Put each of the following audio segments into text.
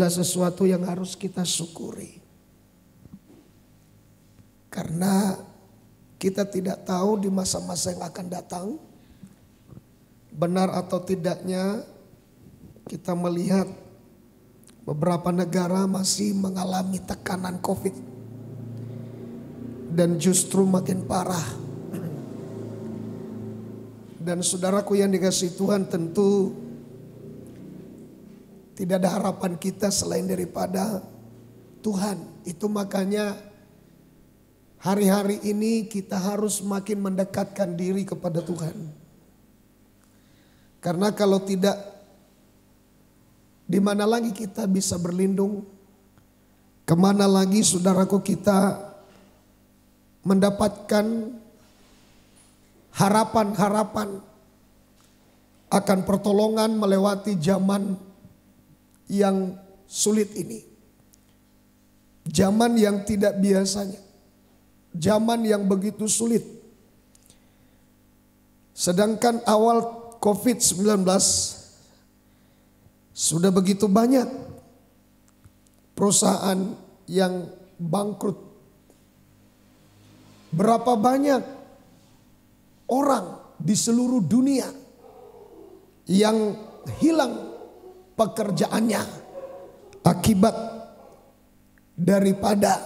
adalah sesuatu yang harus kita syukuri. Karena kita tidak tahu di masa-masa yang akan datang, benar atau tidaknya kita melihat beberapa negara masih mengalami tekanan COVID dan justru makin parah. Dan saudaraku yang dikasihi Tuhan, tentu tidak ada harapan kita selain daripada Tuhan. Itu makanya hari-hari ini kita harus makin mendekatkan diri kepada Tuhan. Karena kalau tidak, di mana lagi kita bisa berlindung? Kemana lagi saudaraku kita mendapatkan harapan-harapan akan pertolongan melewati zaman yang sulit ini. Zaman yang tidak biasanya. Zaman yang begitu sulit. Sedangkan awal COVID-19 sudah begitu banyak perusahaan yang bangkrut. Berapa banyak orang di seluruh dunia yang hilang pekerjaannya akibat daripada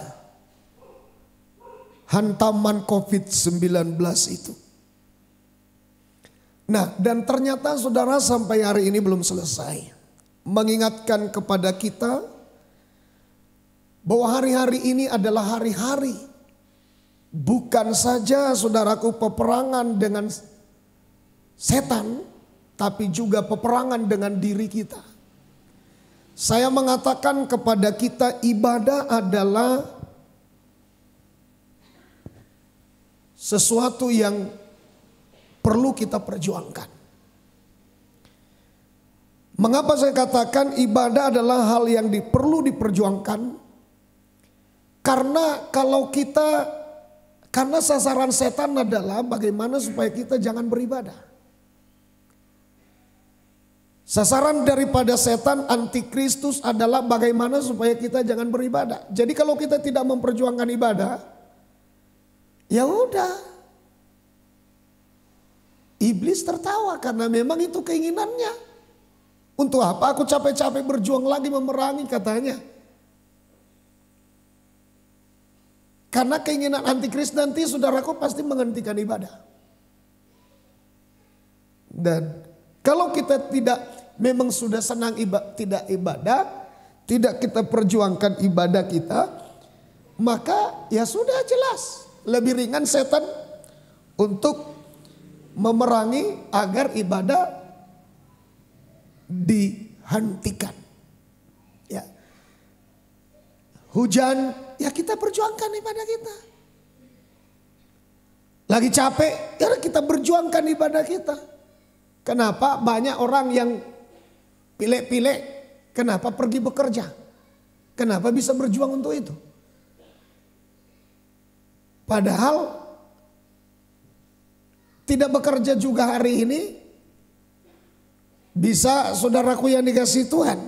hantaman COVID-19 itu. Nah, dan ternyata saudara sampai hari ini belum selesai. Mengingatkan kepada kita bahwa hari-hari ini adalah hari-hari bukan saja saudaraku peperangan dengan setan, tapi juga peperangan dengan diri kita. Saya mengatakan kepada kita, ibadah adalah sesuatu yang perlu kita perjuangkan. Mengapa saya katakan ibadah adalah hal yang perlu diperjuangkan? Karena sasaran setan adalah bagaimana supaya kita jangan beribadah. Sasaran daripada setan antikristus adalah bagaimana supaya kita jangan beribadah. Jadi kalau kita tidak memperjuangkan ibadah, ya udah. Iblis tertawa karena memang itu keinginannya. Untuk apa aku capek-capek berjuang lagi memerangi, katanya. Karena keinginan antikristus nanti saudaraku pasti menghentikan ibadah. Dan kalau kita memang sudah senang tidak ibadah, tidak kita perjuangkan ibadah kita, maka ya sudah jelas. Lebih ringan setan untuk memerangi agar ibadah dihentikan. Ya. Hujan, ya kita perjuangkan ibadah kita. Lagi capek, ya kita berjuangkan ibadah kita. Kenapa banyak orang yang pilek-pilek, kenapa pergi bekerja? Kenapa bisa berjuang untuk itu? Padahal tidak bekerja juga hari ini bisa saudaraku yang dikasihi Tuhan.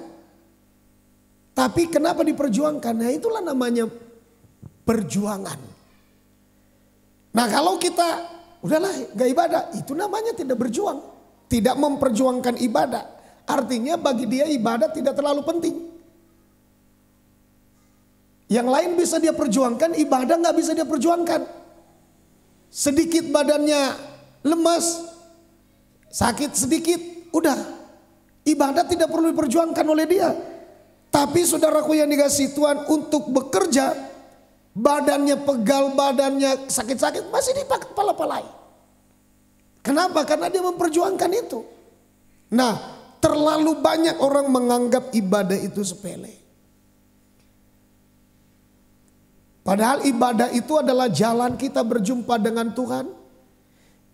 Tapi kenapa diperjuangkan? Nah itulah namanya perjuangan. Nah kalau kita udahlah gak ibadah, itu namanya tidak berjuang. Tidak memperjuangkan ibadah. Artinya bagi dia ibadah tidak terlalu penting. Yang lain bisa dia perjuangkan, ibadah gak bisa dia perjuangkan. Sedikit badannya lemas, sakit sedikit, udah. Ibadah tidak perlu diperjuangkan oleh dia. Tapi saudaraku yang dikasihi Tuhan, untuk bekerja, badannya pegal, badannya sakit-sakit, masih dipala-palai. Kenapa? Karena dia memperjuangkan itu. Nah, terlalu banyak orang menganggap ibadah itu sepele. Padahal ibadah itu adalah jalan kita berjumpa dengan Tuhan.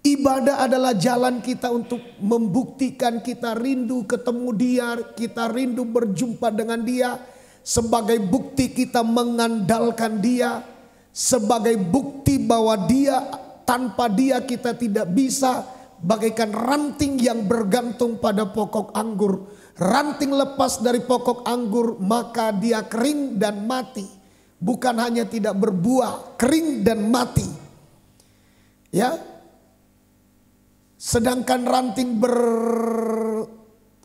Ibadah adalah jalan kita untuk membuktikan kita rindu ketemu Dia, kita rindu berjumpa dengan Dia, sebagai bukti kita mengandalkan Dia, sebagai bukti bahwa Dia, tanpa Dia kita tidak bisa, bagaikan ranting yang bergantung pada pokok anggur. ranting lepas dari pokok anggur maka dia kering dan mati. Bukan hanya tidak berbuah, kering dan mati. Ya. Sedangkan ranting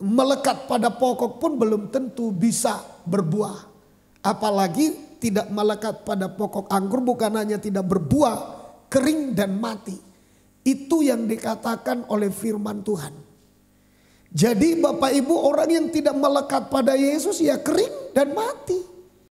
melekat pada pokok pun belum tentu bisa berbuah. Apalagi tidak melekat pada pokok anggur, bukan hanya tidak berbuah, kering dan mati. Itu yang dikatakan oleh firman Tuhan. Jadi Bapak Ibu, orang yang tidak melekat pada Yesus ya kering dan mati.